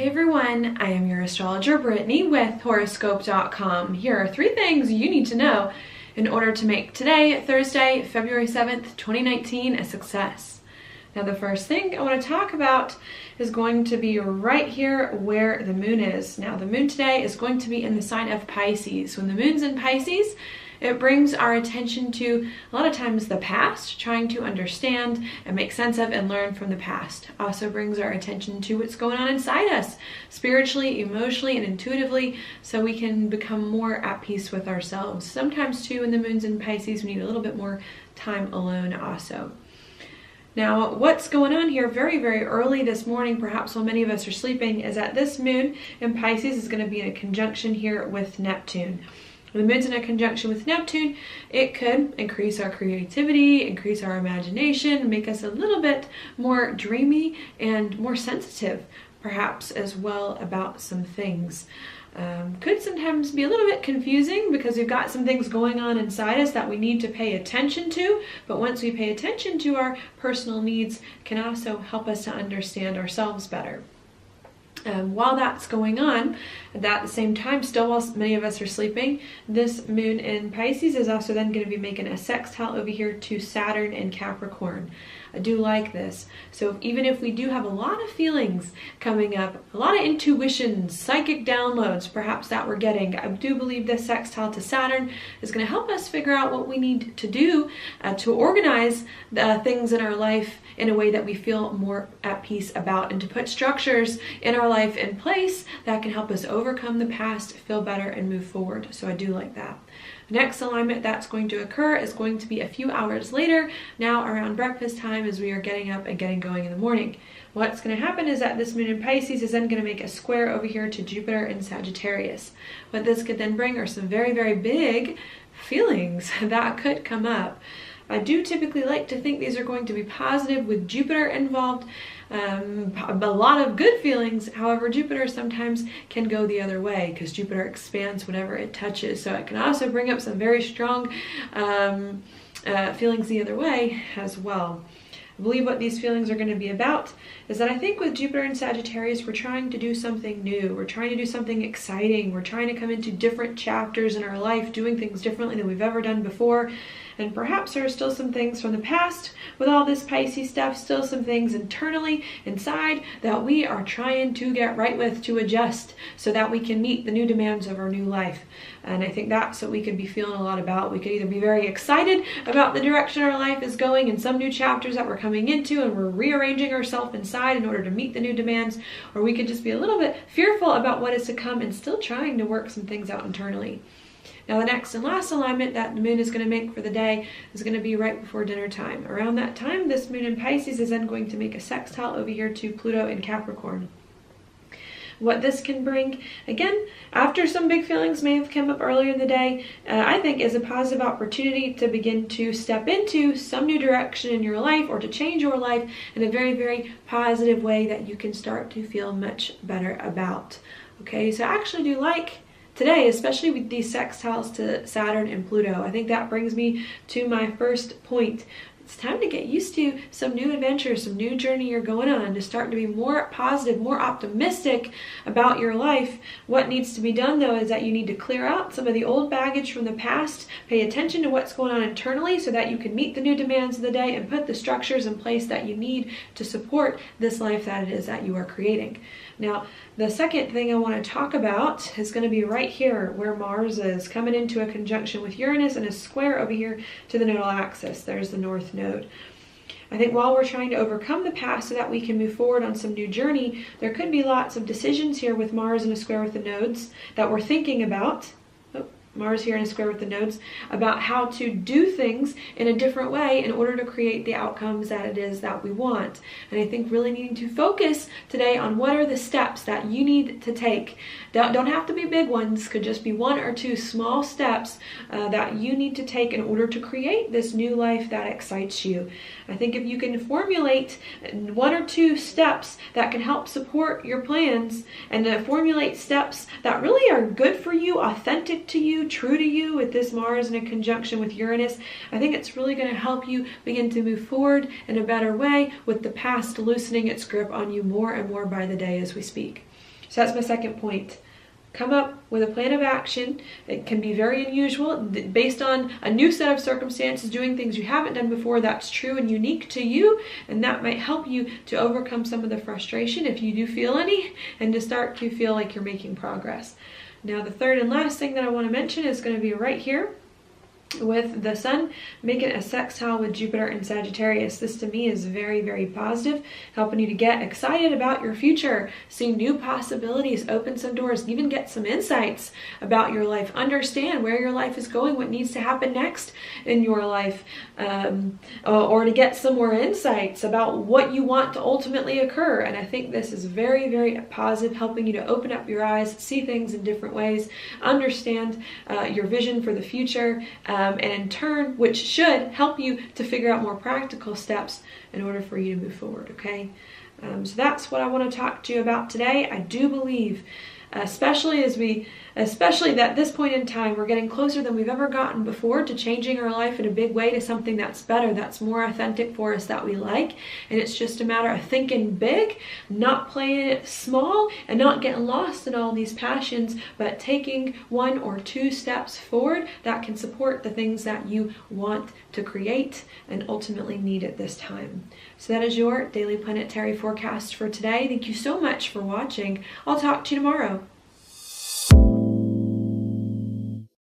Hey everyone, I am your astrologer Brittany with Horoscope.com. Here are 3 things you need to know in order to make today, Thursday, February 7th, 2019, a success. Now the first thing I want to talk about is going to be right here where the moon is. Now the moon today is going to be in the sign of Pisces. When the moon's in Pisces, it brings our attention to a lot of times the past, trying to understand and make sense of and learn from the past. Also brings our attention to what's going on inside us, spiritually, emotionally, and intuitively, so we can become more at peace with ourselves. Sometimes too, when the moon's in Pisces, we need a little bit more time alone also. Now, what's going on here very, very early this morning, perhaps while many of us are sleeping, is that this moon in Pisces is going to be in a conjunction here with Neptune. When the moon's in a conjunction with Neptune, it could increase our creativity, increase our imagination, make us a little bit more dreamy and more sensitive, perhaps as well, about some things. Could sometimes be a little bit confusing because we've got some things going on inside us that we need to pay attention to, but once we pay attention to our personal needs, can also help us to understand ourselves better. While that's going on, at the same time, still while many of us are sleeping, this moon in Pisces is also then going to be making a sextile over here to Saturn in Capricorn. I do like this. So even if we do have a lot of feelings coming up, a lot of intuitions, psychic downloads perhaps that we're getting, I do believe this sextile to Saturn is going to help us figure out what we need to do to organize the things in our life in a way that we feel more at peace about, and to put structures in our life in place that can help us overcome the past, feel better, and move forward. So I do like that. The next alignment that's going to occur is going to be a few hours later, now around breakfast time, as we are getting up and getting going in the morning. What's going to happen is that this moon in Pisces is then going to make a square over here to Jupiter in Sagittarius. What this could then bring are some very, very big feelings that could come up. I do typically like to think these are going to be positive with Jupiter involved. A lot of good feelings. However, Jupiter sometimes can go the other way because Jupiter expands whatever it touches. So it can also bring up some very strong feelings the other way as well. I believe what these feelings are going to be about is that I think with Jupiter and Sagittarius, we're trying to do something new. We're trying to do something exciting. We're trying to come into different chapters in our life, doing things differently than we've ever done before. And perhaps there are still some things from the past with all this Pisces stuff, still some things internally inside that we are trying to get right with, to adjust so that we can meet the new demands of our new life. And I think that's what we could be feeling a lot about. We could either be very excited about the direction our life is going and some new chapters that we're coming into, and we're rearranging ourselves inside in order to meet the new demands, or we could just be a little bit fearful about what is to come and still trying to work some things out internally. Now the next and last alignment that the moon is going to make for the day is going to be right before dinner time. Around that time, this moon in Pisces is then going to make a sextile over here to Pluto in Capricorn. What this can bring, again, after some big feelings may have come up earlier in the day, I think is a positive opportunity to begin to step into some new direction in your life, or to change your life in a very, very positive way that you can start to feel much better about. Okay, so I actually do like today, especially with these sextiles to Saturn and Pluto. I think that brings me to my first point. It's time to get used to some new adventures, some new journey you're going on, to start to be more positive, more optimistic about your life. What needs to be done, though, is that you need to clear out some of the old baggage from the past, pay attention to what's going on internally so that you can meet the new demands of the day and put the structures in place that you need to support this life that it is that you are creating. Now, the second thing I want to talk about is going to be right here where Mars is coming into a conjunction with Uranus and a square over here to the nodal axis. There's the north node. I think while we're trying to overcome the past so that we can move forward on some new journey, there could be lots of decisions here with Mars in a square with the nodes that we're thinking about. Mars here in a square with the nodes, about how to do things in a different way in order to create the outcomes that it is that we want. And I think really needing to focus today on what are the steps that you need to take. Don't have to be big ones, could just be 1 or 2 small steps that you need to take in order to create this new life that excites you. I think if you can formulate 1 or 2 steps that can help support your plans, and formulate steps that really are good for you, authentic to you, true to you, with this Mars in a conjunction with Uranus, I think it's really going to help you begin to move forward in a better way, with the past loosening its grip on you more and more by the day as we speak. So that's my second point. Come up with a plan of action. It can be very unusual, based on a new set of circumstances, doing things you haven't done before. That's true and unique to you, and that might help you to overcome some of the frustration, if you do feel any, and to start to feel like you're making progress. Now, the third and last thing that I want to mention is going to be right here with the sun making a sextile with Jupiter in Sagittarius. This to me is very, very positive, helping you to get excited about your future, see new possibilities, open some doors, even get some insights about your life, understand where your life is going, what needs to happen next in your life, or to get some more insights about what you want to ultimately occur. And I think this is very, very positive, helping you to open up your eyes, see things in different ways, understand your vision for the future, and in turn, which should help you to figure out more practical steps in order for you to move forward, okay? So that's what I want to talk to you about today. I do believe, especially at this point in time, we're getting closer than we've ever gotten before to changing our life in a big way, to something that's better, that's more authentic for us, that we like. And it's just a matter of thinking big, not playing it small, and not getting lost in all these passions, but taking 1 or 2 steps forward that can support the things that you want to create and ultimately need at this time. So that is your daily planetary forecast for today. Thank you so much for watching. I'll talk to you tomorrow.